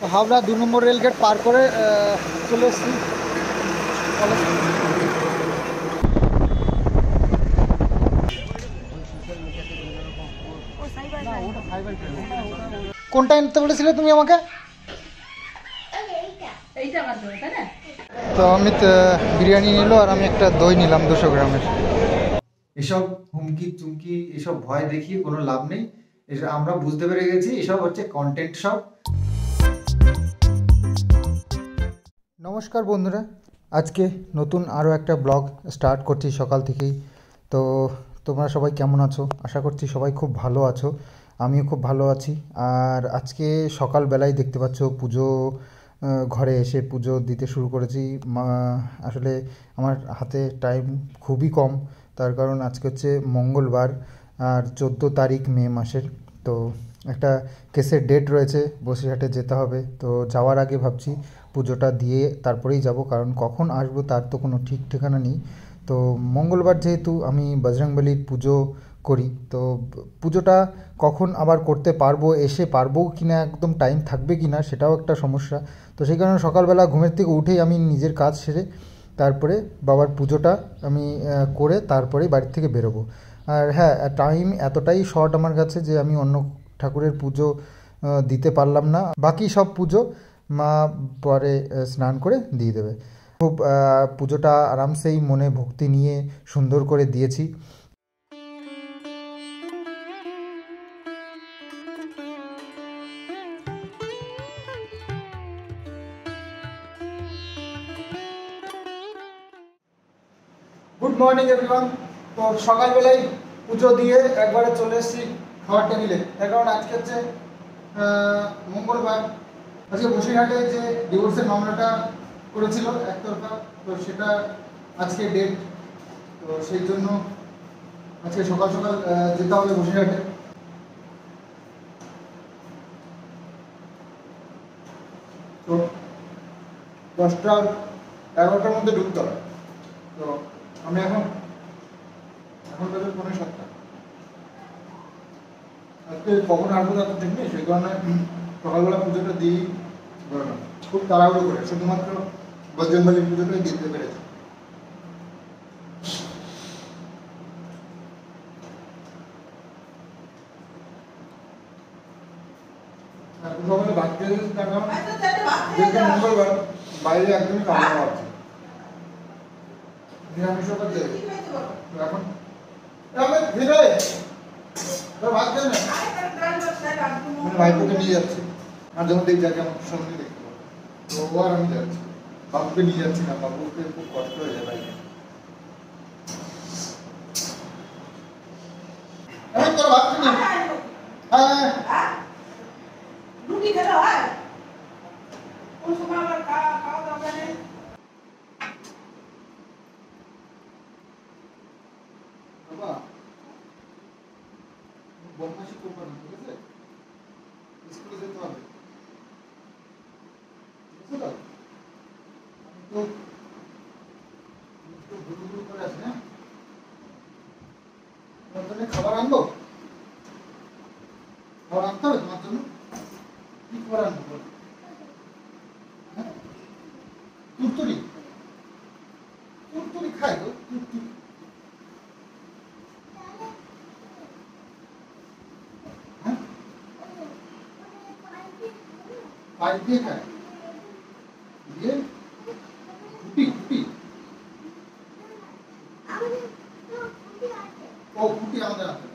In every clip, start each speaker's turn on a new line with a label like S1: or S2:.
S1: হাওড়া 2 নম্বর rail gate পার করে চলে এসেছি কলেজ। কোনটা নিতে বলেছিলে তুমি আমাকে? তো অমিত বিরিয়ানি নিল আর আমি একটা দই নিলাম 200 গ্রামের। এসব হুমকি চুমকি এসব ভয় দেখিয়ে কোনো লাভ নেই। আমরা বুঝতে পেরে গেছি এসব হচ্ছে কন্টেন্ট সব। নমস্কার বন্ধুরা, আজকে নতুন আরও একটা ব্লগ স্টার্ট করছি সকাল থেকেই। তো তোমরা সবাই কেমন আছো? আশা করছি সবাই খুব ভালো আছো, আমিও খুব ভালো আছি। আর আজকে সকালবেলায় দেখতে পাচ্ছ পুজো ঘরে এসে পুজো দিতে শুরু করেছি। আসলে আমার হাতে টাইম খুবই কম, তার কারণ আজকে হচ্ছে মঙ্গলবার আর 14 তারিখ মে মাসের। তো একটা কেসের ডেট রয়েছে, বসিরহাটে যেতে হবে। তো যাওয়ার আগে ভাবছি পুজোটা দিয়ে তারপরেই যাব, কারণ কখন আসবো তার তো কোনো ঠিক ঠিকানা নেই। তো মঙ্গলবার যেহেতু আমি বজরংবলির পুজো করি, তো পুজোটা কখন আবার করতে পারবো, এসে পারবো কি না, একদম টাইম থাকবে কি না সেটাও একটা সমস্যা। তো সেই কারণে সকালবেলা ঘুমের থেকে উঠেই আমি নিজের কাজ সেরে তারপরে বাবার পুজোটা আমি করে তারপরেই বাড়ির থেকে বেরোবো। আর হ্যাঁ, টাইম এতটাই শর্ট আমার কাছে যে আমি অন্য ঠাকুরের পুজো দিতে পারলাম না। বাকি সব পুজো মা পরে স্নান করে দিয়ে দেবে। খুব পুজোটা আরামসেই মনে ভক্তি নিয়ে সুন্দর করে দিয়েছি। Good morning everyone. তো সকালবেলায় পুজো দিয়ে একবারে চলে এসেছি খাওয়ার টেবিলে, তার কারণ আজকে হচ্ছে মঙ্গলবার। আজকে বসিরহাটে যে ডিভোর্সের মামলাটা করেছিল একতরফা, তো সেটা আজকে ডেট। তো সেই জন্য আজকে সকাল সকাল যেতে হবে বসিরহাটে। তো 10টা 11টার মধ্যে ঢুকতে হবে। তো আমি এখন বাজে 6:45। আজকে কখন আসবো তার তো ঠিক নেই, সেই কারণে সকালবেলা পুজোটা দিই বেরোলাম খুব তাড়াহুড়ো করে, শুধুমাত্র বজরংবলী পুজোটাই দিতে পেরেছি। সকালে ভাত খেয়ে দিয়েছি, তার কারণ যেহেতু মঙ্গলবার বাইরে একদমই খাওয়া দাওয়া আছে, নিরামিষ ওপর দেবে। তো এখন ভাত খেয়ে না ভাইপোকে নিয়ে যাচ্ছি, আর যখন দেখছি আজকে আমার সঙ্গে দেখতে পাবো, তো ও আর আমি যাচ্ছি। বাবুকে নিয়ে যাচ্ছি না, বাবুকে খুব কষ্ট হয়ে যায় বাইরে। তোর ভাত খেয়ে হ্যাঁ রুটি খেতে হয় কোন সময় আবার খাওয়া দরকার নেই। বাবা বদমাশি করবো না, ঠিক আছে? স্কুলে যেতে হবে, ঠিক আছে? তো ঘুরু ঘুরু করে আসি। হ্যাঁ, তোমার জন্য খাবার আনবো, খাবার আনতে হবে তোমার জন্য। কি খাবার আনবো? হ্যাঁ, তুরতুরি তুরতুরি খাই তো, তুরতুরি। হ্যাঁ, পাইপ দিয়ে খায়, দিয়ে ফুটি ফুটি। ও ফুটি আমাদের আছে।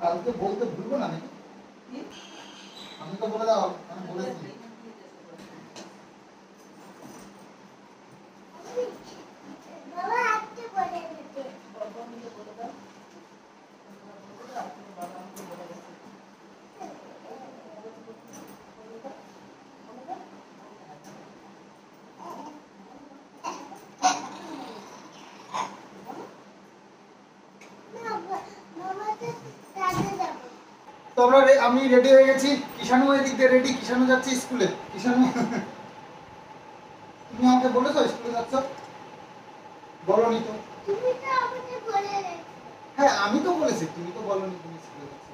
S1: কালকে বলতে ভুলবো না নাকি? আমি তো বলে দাও, আমি বলেছি। তো আমি রেডি হয়ে গেছি, কিষানু এদিক দিয়ে রেডি, কিষানু যাচ্ছি স্কুলে। কিষানু তুমি আমাকে বলেছো স্কুলে যাচ্ছ? বলনি তো। হ্যাঁ আমি তো বলেছি, তুমি তো বলনি তুমি স্কুলে যাচ্ছ।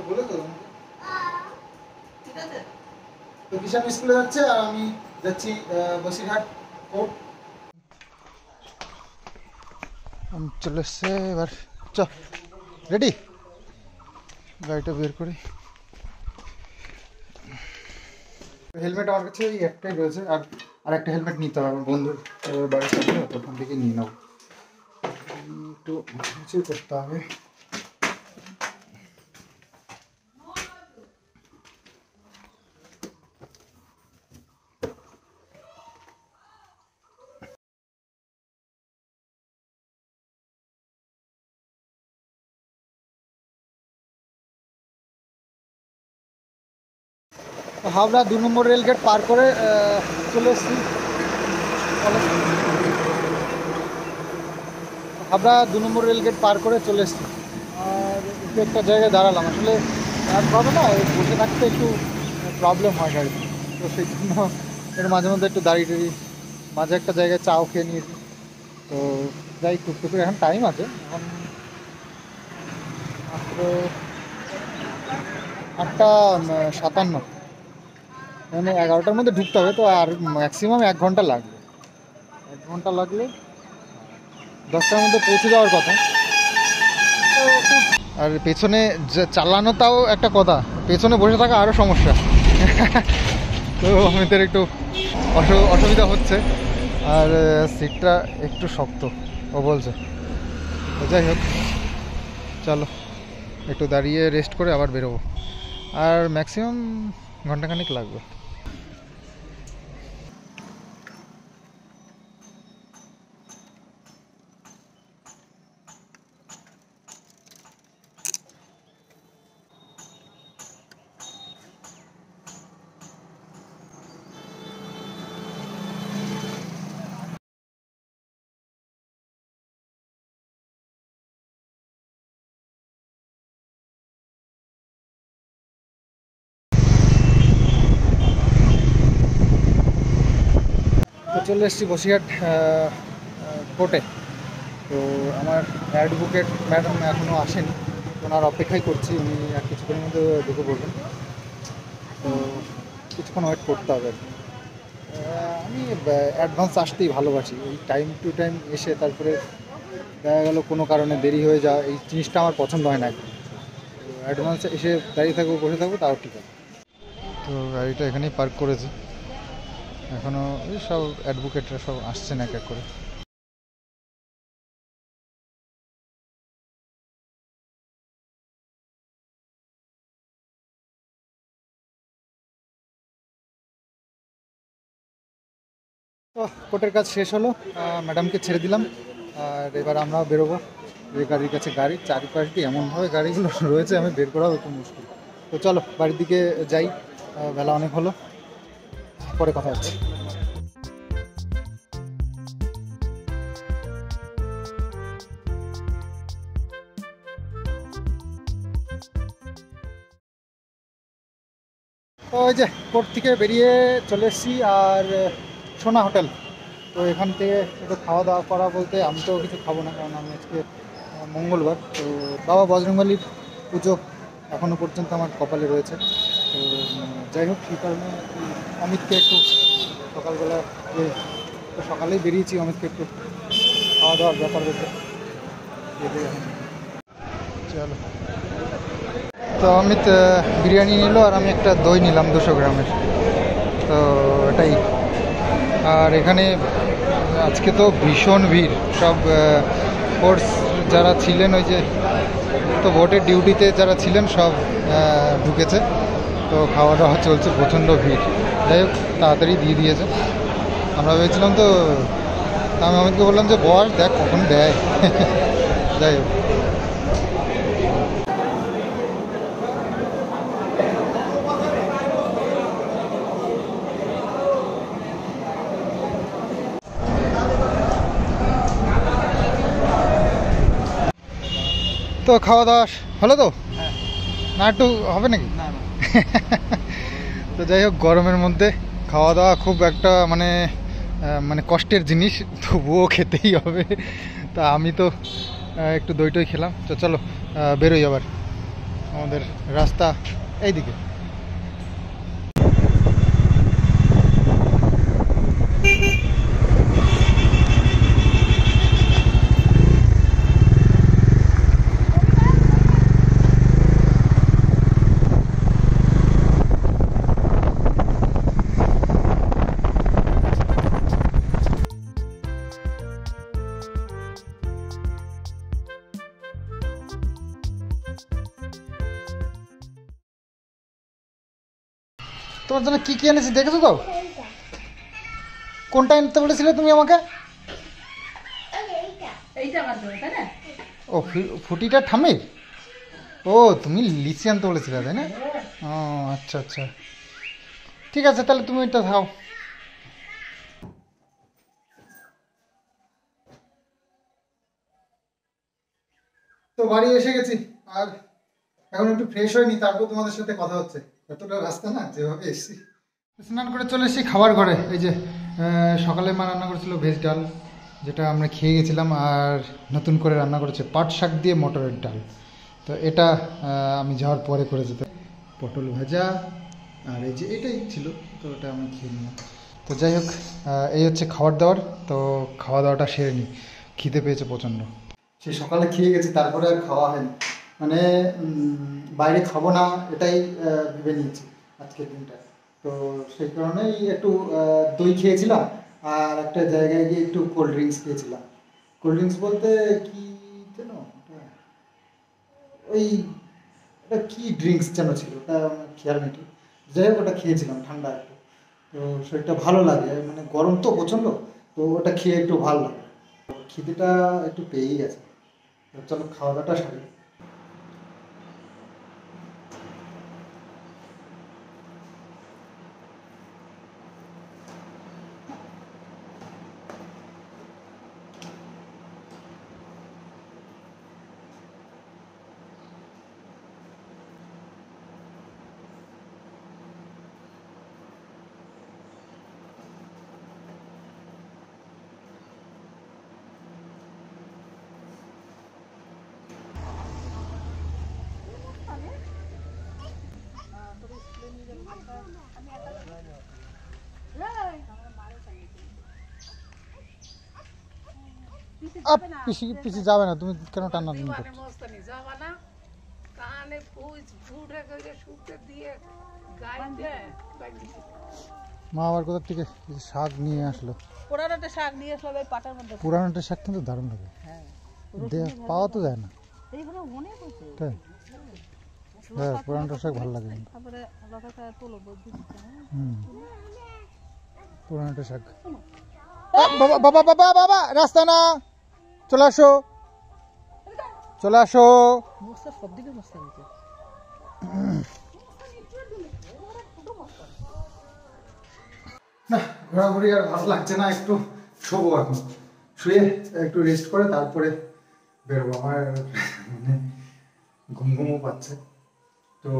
S1: বলেছো তোমাকে? ঠিক আছে। তো কিষানু স্কুলে যাচ্ছে আর আমি যাচ্ছি বসিরহাট কোর্ট। আমি চলে এসছে এবার, চ রেডি, গাড়িটা বের করি। হেলমেট আমার কাছে এই একটাই রয়েছে, আর একটা হেলমেট নিতে হবে আমার বন্ধুর বাড়ির সাথে, ওখান থেকে নিয়ে নেবো। একটু কিছু করতে হবে। হাওড়া 2 নম্বর রেলগেট পার করে চলে এসেছি হাওড়া 2 নম্বর রেলগেট পার করে চলে এসেছি। আর একটু একটা জায়গায় দাঁড়ালাম, আসলে একভাবে না বসে থাকতে একটু প্রবলেম হয় গাড়িতে, তো সেই জন্য এর মাঝে মধ্যে একটু দাঁড়িয়ে টাড়িয়ে মাঝে একটা জায়গায় চাও খেয়ে নিয়েছি। তো যাই টুকটুকে, এখন টাইম আছে, এখন মাত্র 8:57, মানে 11টার মধ্যে ঢুকতে হবে। তো আর ম্যাক্সিমাম 1 ঘন্টা লাগবে, 1 ঘন্টা লাগলে 10টার মধ্যে পৌঁছে যাওয়ার কথা। আর পেছনে চালানোটাও একটা কথা, পেছনে বসে থাকা আরও সমস্যা। তো আমাদের একটু অসুবিধা হচ্ছে, আর সিটটা একটু শক্ত ও বলছে। তো যাই হোক, চলো একটু দাঁড়িয়ে রেস্ট করে আবার বেরোবো, আর ম্যাক্সিমাম ঘন্টাখানেক লাগবে। তো চলে এসেছি বসিরহাট কোর্টে। তো আমার অ্যাডভোকেট ম্যাডাম এখনও আসেনি, ওনার অপেক্ষাই করছি, উনি আর কিছুক্ষণের মধ্যে ঢুকে পড়বেন। তো কিছুক্ষণ ওয়েট করতে হবে আর কি। আমি অ্যাডভান্স আসতেই ভালোবাসি, এই টাইম টু টাইম এসে তারপরে দেখা গেল কোনো কারণে দেরি হয়ে যাওয়া, এই জিনিসটা আমার পছন্দ হয় না একদম। তো অ্যাডভান্স এসে দাঁড়িয়ে থাকবো, বসে থাকবো, তাও ঠিক আছে। তো গাড়িটা এখানেই পার্ক করেছি, এখনও এই সব অ্যাডভোকেটরা সব আসছেন এক এক করে। তো কোর্টের কাজ শেষ হলো, ম্যাডামকে ছেড়ে দিলাম, আর এবার আমরাও বেরোবো। এই গাড়ির কাছে গাড়ি চারিপাশ দিয়ে এমনভাবে গাড়িগুলো রয়েছে, আমি বের করাও একটু মুশকিল। তো চলো বাড়ির দিকে যাই, বেলা অনেক হলো, পরে কথা হচ্ছে। তো ওই যে কোর্ট থেকে বেরিয়ে চলে এসেছি, আর সোনা হোটেল। তো এখান থেকে একটু খাওয়া দাওয়া করা বলতে, আমি তো কিছু খাবো না, কারণ আমি আজকে মঙ্গলবার, তো বাবা বজরংবলীর পুজো এখনও পর্যন্ত আমার কপালে রয়েছে। তো যাই হোক, কী কারণে অমিতকে একটু সকালবেলা তো সকালেই বেরিয়েছি, অমিতকে একটু খাওয়া দাওয়ার ব্যাপার রয়েছে। চলো, তো অমিত বিরিয়ানি নিল, আর আমি একটা দই নিলাম 200 গ্রামের। তো এটাই। আর এখানে আজকে তো ভীষণ ভিড়, সব ফোর্স যারা ছিলেন, ওই যে তো ভোটের ডিউটিতে যারা ছিলেন সব ঢুকেছে। তো খাওয়া দাওয়া চলছে, প্রচণ্ড ভিড়। যাই হোক, তাড়াতাড়ি দিয়ে দিয়েছে। আমরা ভেবেছিলাম, তো আমি অমিতকে বললাম যে বস দেখ কখন দেয়। যাই হোক, তো খাওয়া দাওয়া হলো তো? না একটু হবে নাকি?
S2: না না
S1: তো যাই হোক, গরমের মধ্যে খাওয়া দাওয়া খুব একটা মানে মানে কষ্টের জিনিস, তবুও খেতেই হবে। তা আমি তো একটু দই টই খেলাম। তো চলো বেরোই আবার, আমাদের রাস্তা এইদিকে। তোমার জন্য কি কি এনেছি দেখেছো তো? কোনটা আনতে বলেছিলে তুমি আমাকে? ও ফুটিটা ঠামির। ও তুমি লিচি আনতে বলেছিলে তাই না? ও আচ্ছা আচ্ছা, ঠিক আছে তাহলে তুমি এটা খাও। তো বাড়ি এসে গেছি, আর এখন একটু ফ্রেশ হয়নি, তারপর তোমাদের সাথে কথা হচ্ছে। এতটা রাস্তা না, যেভাবে এসেছি। স্নান করে চলে এসেছি খাবার ঘরে। এই যে সকালে মা রান্না করেছিল ভেজ ডাল, যেটা আমরা খেয়ে গেছিলাম, আর নতুন করে রান্না করেছে পাট শাক দিয়ে মটরের ডাল। তো এটা আমি যাওয়ার পরে করে যেতে, পটল ভাজা, আর এই যে এটাই ছিল, তো ওটা আমি খেয়ে নিলাম। তো যাই হোক, এই হচ্ছে খাবার দাবার। তো খাওয়া দাওয়াটা সেরে নিই, খিদে পেয়েছে প্রচণ্ড। সে সকালে খেয়ে গেছি, তারপরে আর খাওয়া হয়নি, মানে বাইরে খাবো না এটাই ভেবে নিয়েছি আজকের দিনটা। তো সেই কারণেই একটু দই খেয়েছিলাম, আর একটা জায়গায় গিয়ে একটু কোল্ড ড্রিঙ্কস খেয়েছিলাম। কোল্ড ড্রিঙ্কস বলতে কি যেন ওই ওটা কি ড্রিঙ্কস যেন ছিল, ওটা আমার খেয়াল নেই ঠিক। যাই হোক, ওটা খেয়েছিলাম ঠান্ডা একটু। তো শরীরটা ভালো লাগে, মানে গরম তো প্রচণ্ড, তো ওটা খেয়ে একটু ভালো লাগে। খিদেটা একটু পেয়েই গেছে। চলো খাওয়া দাওয়াটা সারি। পিসি পিসি যাবে না, তুমি কেন টানাটানি করছো? মা আবার কোথা থেকে শাক নিয়ে আসলো?
S2: পুরানোটা শাক নিয়ে আসলো ওই পাটার মধ্যে।
S1: পুরানোটা শাক কিন্তু দারুণ লাগে, পাওয়া তো যায় না। তাই? হ্যাঁ, পুরানোটা শাক ভালো লাগে। পুরানোটা শাক। বাবা বাবা বাবা বাবা, রাস্তা না, চলে আসো চলে আসো। না, ঘোরাঘুরি আর ভালো লাগছে না, একটু শোবো এখন। শুয়ে একটু রেস্ট করে তারপরে বেরোবো। আমার মানে ঘুম ঘুমও পাচ্ছে। তো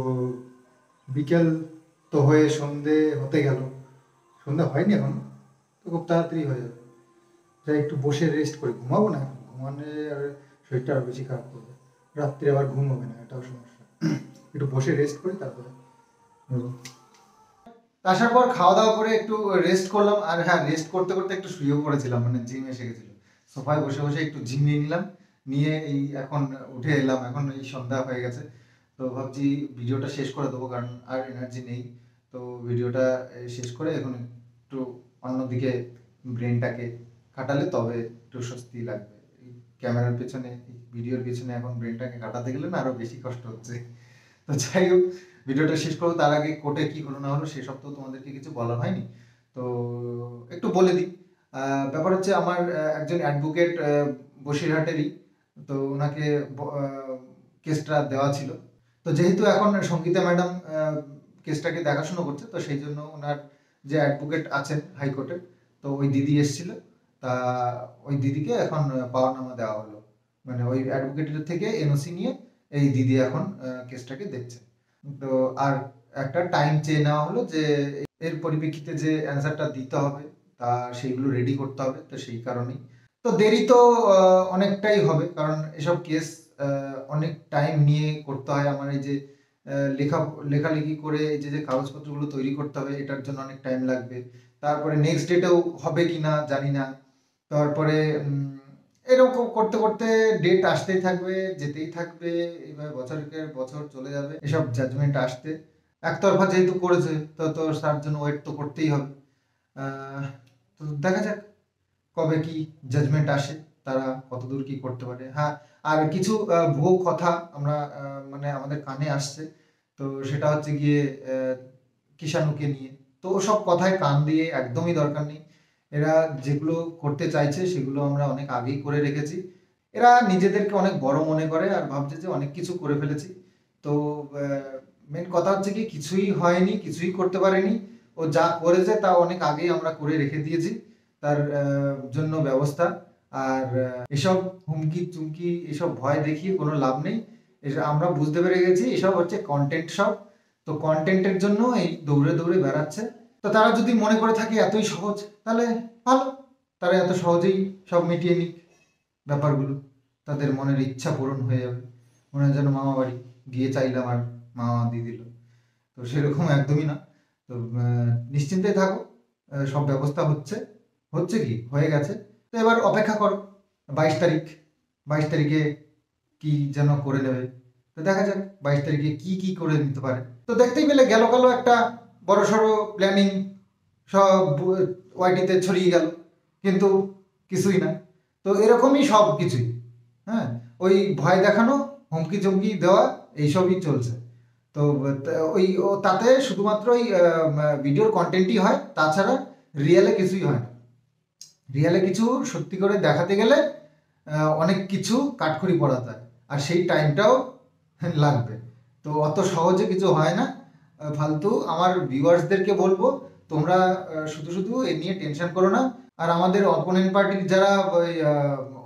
S1: বিকেল তো হয়ে সন্ধে হতে গেল, সন্ধ্যা হয়নি এখন, তো খুব তাড়াতাড়ি হয়ে যাবে। যাই একটু বসে রেস্ট করি, ঘুমাবো না এখন, ঘুমালে আর শরীরটা আরও বেশি খারাপ করবে, রাত্রে আবার ঘুম হবে না, এটাও সমস্যা। একটু বসে রেস্ট করি তারপরে। আসার পর খাওয়া দাওয়া করে একটু রেস্ট করলাম, আর হ্যাঁ, রেস্ট করতে করতে একটু শুয়েও পড়েছিলাম, মানে জিম এসে গেছিল। সোফায় বসে বসে একটু ঝিমিয়ে নিলাম, নিয়ে এই এখন উঠে এলাম, এখন এই সন্ধ্যা হয়ে গেছে। তো ভাবছি ভিডিওটা শেষ করে দেবো, কারণ আর এনার্জি নেই। তো ভিডিওটা শেষ করে এখন একটু অন্যদিকে ব্রেনটাকে কাটালে তবে একটু স্বস্তি লাগবে। এই ক্যামেরার পেছনে, ভিডিওর পেছনে এখন ব্রেনটাকে কাটাতে গেলে না আরো বেশি কষ্ট হচ্ছে। তো যাই হোক, ভিডিওটা শেষ করবো, তার আগে কোর্টে কি হলো না হলো সেসব তো তোমাদেরকে কিছু বলা হয়নি, তো একটু বলে দিই। ব্যাপার হচ্ছে, আমার একজন অ্যাডভোকেট বসিরহাটেরই, তো ওনাকে কেসটা দেওয়া ছিল। তো যেহেতু এখন সঙ্গীতা ম্যাডাম কেসটাকে দেখাশুনো করছে, তো সেই জন্য ওনার যে অ্যাডভোকেট আছেন হাইকোর্টের, তো ওই দিদি এসেছিল। তা ওই দিদিকে এখন পাওয়ানামা দেওয়া হলো। মানে ওই অ্যাডভোকেটের থেকে এনওসি নিয়ে এই দিদি এখন কেসটাকে দেখছে। তো আর একটা টাইম চেয়ে নেওয়া হলো যে এর পরিপ্রেক্ষিতে যে অ্যান্সারটা দিতে হবে তা সেইগুলো রেডি করতে হবে, তো সেই কারণেই তো দেরি তো অনেকটাই হবে, কারণ এসব কেস অনেক টাইম নিয়ে করতে হয়। আমার এই যে লেখালেখি করে এই যে কাগজপত্রগুলো তৈরি করতে হবে, এটার জন্য অনেক টাইম লাগবে। তারপরে নেক্সট ডেটেও হবে কি না জানি না। তারপরে এরকম করতে করতে ডেট আসতেই থাকবে, যেতেই থাকবে, এইভাবে বছরের বছর চলে যাবে এসব জাজমেন্ট আসতে। একতরফা যেহেতু করেছে তো তো তার জন্য ওয়েট তো করতেই হবে। তো দেখা যাক কবে কি জাজমেন্ট আসে, তারা কতদূর কি করতে পারে। হ্যাঁ, আর কিছু ভুয়ো কথা আমরা মানে আমাদের কানে আসছে, তো সেটা হচ্ছে গিয়ে কিষাণুকে নিয়ে। তো ওসব কথায় কান দিয়ে একদমই দরকার নেই। এরা যেগুলো করতে চাইছে সেগুলো আমরা অনেক আগেই করে রেখেছি। এরা নিজেদেরকে অনেক বড় মনে করে আর ভাবছে যে অনেক কিছু করে ফেলেছি। তো মেন কথা হচ্ছে কি, কিছুই হয়নি, কিছুই করতে পারেনি। ও যা করেছে তা অনেক আগেই আমরা করে রেখে দিয়েছি তার জন্য ব্যবস্থা। আর এসব হুমকি চুমকি এসব ভয় দেখিয়ে কোনো লাভ নেই। আমরা বুঝতে পেরে গেছি এসব হচ্ছে কন্টেন্ট সব। তো কন্টেন্টের জন্য এই দৌড়ে দৌড়ে বেড়াচ্ছে। তো তারা যদি মনে করে থাকে এতই সহজ, তাহলে ভালো, তারা এত সহজেই সব মিটিয়ে নিক ব্যাপারগুলো, তাদের মনের ইচ্ছা পূরণ হয়ে যাবে। মনে হয় যেন মামা বাড়ি গিয়ে চাইলাম আর মামা দিয়ে দিল। তো সেরকম একদমই না। তো নিশ্চিন্তে থাকো, সব ব্যবস্থা হচ্ছে, হচ্ছে কি হয়ে গেছে। তো এবার অপেক্ষা করো 22 তারিখ, 22 তারিখে কি যেন করে নেবে। তো দেখা যাক 22 তারিখে কি কি করে নিতে পারে। তো দেখতেই পেলে গেল একটা বড়সড় প্ল্যানিং সব ওয়াইটিতে ছড়িয়ে গেল, কিন্তু কিছুই না। তো এরকমই সব কিছুই, হ্যাঁ, ওই ভয় দেখানো, হুমকি চমকি দেওয়া, এইসবই চলছে। তো ওই তাতে শুধুমাত্র ওই ভিডিওর কন্টেন্টই হয়, তাছাড়া রিয়েলে কিছুই হয় না। রিয়েলে কিছু সত্যি করে দেখাতে গেলে অনেক কিছু কাঠখড়ি পড়াতে হয়, আর সেই টাইমটাও লাগবে। তো অত সহজে কিছু হয় না। ফালতু আমার ভিউয়ার্সদেরকে বলবো, তোমরা শুধু শুধু এ নিয়ে টেনশন করো না। আর আমাদের অপোনেন্ট পার্টির যারা ওই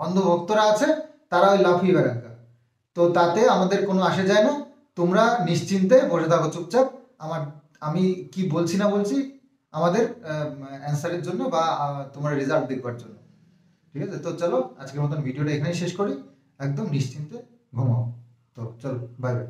S1: অন্ধভক্তরা আছে, তারা ওই লাফিয়ে বেড়াকা, তো তাতে আমাদের কোনো আসে যায় না। তোমরা নিশ্চিন্তে বসে থাকো চুপচাপ। আমার আমি কি বলছি না বলছি আমাদের অ্যান্সারের জন্য বা তোমার রেজাল্ট দেখবার জন্য। ঠিক আছে, তো চলো আজকের মতন ভিডিওটা এখানেই শেষ করি। একদম নিশ্চিন্তে ঘুমাও। তো চলো, বাই বাই।